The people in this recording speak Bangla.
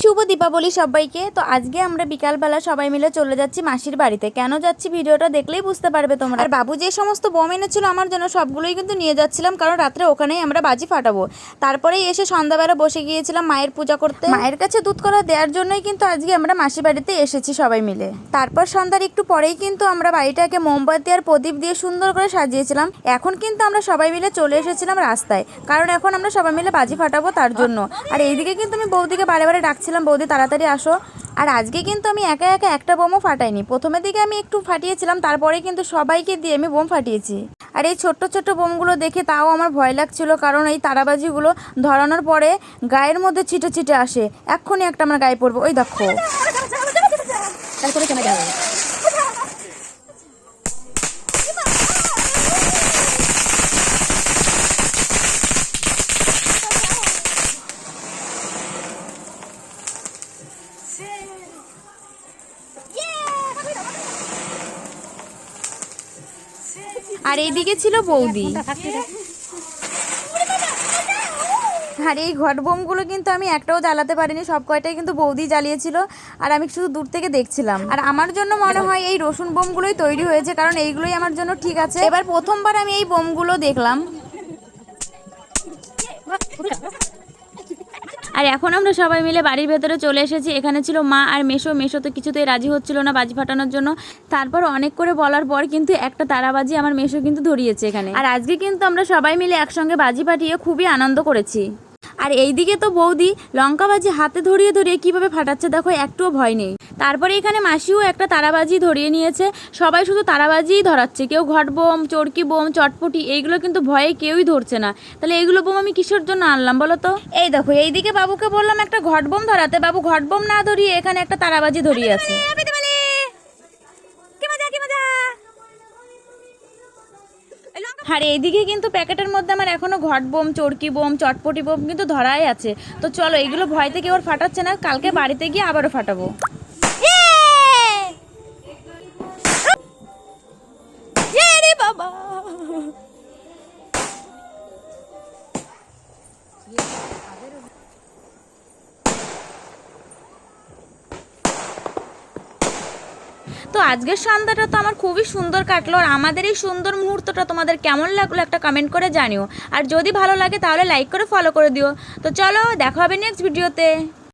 শুভ দীপাবলি সবাইকে। তো আজকে আমরা বিকালবেলা সবাই মিলে চলে যাচ্ছি মাসির বাড়িতে। কেন যাচ্ছি ভিডিওটা দেখলেই বুঝতে পারবে তোমরা। আর বাবু যে সমস্ত বোম এনেছিল আমার জন্য সবগুলোই কিন্তু নিয়ে যাচ্ছিলাম, কারণ রাত্রে ওখানেই আমরা বাজি ফাটাবো। তারপরেই এসে সন্ধ্যাবেলা বসে গিয়েছিলাম মায়ের পূজা করতে। মায়ের কাছে দুধ কলা দেওয়ার জন্যই কিন্তু আজকে আমরা মাসির বাড়িতে এসেছি সবাই মিলে। তারপর সন্ধ্যার একটু পরেই কিন্তু আমরা বাড়িটাকে মোমবাতি আর প্রদীপ দিয়ে সুন্দর করে সাজিয়েছিলাম। এখন কিন্তু আমরা সবাই মিলে চলে এসেছিলাম রাস্তায়, কারণ এখন আমরা সবাই মিলে বাজি ফাটাবো তার জন্য। আর এইদিকে কিন্তু আমি বৌদিকে বারে বারে ডাকছিলাম, বৌদি তাড়াতাড়ি আসো। আর আজকে কিন্তু আমি একা একা একটা বোমও ফাটাইনি। প্রথমের দিকে আমি একটু ফাটিয়েছিলাম, তারপরে কিন্তু সবাইকে দিয়ে আমি বোম ফাটিয়েছি। আর এই ছোট্ট ছোট্ট বোমগুলো দেখে তাও আমার ভয় লাগছিল, কারণ এই তারাবাজিগুলো ধরানোর পরে গায়ের মধ্যে ছিটে ছিটে আসে। এক্ষুনি একটা আমার গায়ে পড়বো, ওই দেখো। আর এইদিকে ছিল বৌদি। আর এই ঘট বোমগুলো কিন্তু আমি একটাও জ্বালাতে পারিনি, সব কয়টাই কিন্তু বৌদি জ্বালিয়েছিল। আর আমি শুধু দূর থেকে দেখছিলাম। আর আমার জন্য মনে হয় এই রসুন বোমগুলোই তৈরি হয়েছে, কারণ এইগুলোই আমার জন্য ঠিক আছে। এবার প্রথমবার আমি এই বোমগুলো দেখলাম। আর এখন আমরা সবাই মিলে বাড়ির ভেতরে চলে এসেছি। এখানে ছিল মা আর মেশো। মেশো তো কিছুতেই রাজি হচ্ছিল না বাজি ফাটানোর জন্য। তারপর অনেক করে বলার পর কিন্তু একটা তারাবাজি আমার মেশো কিন্তু ধরিয়েছে এখানে। আর আজকে কিন্তু আমরা সবাই মিলে একসঙ্গে বাজি ফাটিয়ে খুবই আনন্দ করেছি। আর এইদিকে তো বৌদি লঙ্কা বাজি হাতে ধরিয়ে ধরিয়ে কিভাবে ফাটাচ্ছে দেখো, একটুও ভয় নেই। তারপরে এখানে মাসিও একটা তারাবাজি ধরিয়ে নিয়েছে। সবাই শুধু তারাবাজিই ধরাচ্ছে, কেউ ঘট বোম, চরকি বোম, চটপটি এইগুলো কিন্তু ভয়ে কেউই ধরছে না। তাহলে এইগুলো বোম আমি কিসের জন্য আনলাম বলো তো? এই দেখো, এইদিকে বাবুকে বললাম একটা ঘট বোম ধরাতে, বাবু ঘট বোম না ধরিয়ে এখানে একটা তারাবাজি ধরিয়ে আছে। আর এইদিকে কিন্তু প্যাকেটের মধ্যে আমার এখনো ঘট বোম, চরকি বোম, চটপটি বোম কিন্তু ধরাই আছে। তো চলো, এইগুলো ভয়তে কেউ আর ফাটাচ্ছে না, কালকে বাড়িতে গিয়ে আবারও ফাটাবো। বাবা, তো আজকের সন্ধ্যাটা তো আমার খুবই সুন্দর কাটলো। আর আমাদের এই সুন্দর মুহূর্তটা তোমাদের কেমন লাগলো একটা কমেন্ট করে জানিও। আর যদি ভালো লাগে তাহলে লাইক করে ফলো করে দিও। তো চলো, দেখা হবে নেক্সট ভিডিওতে।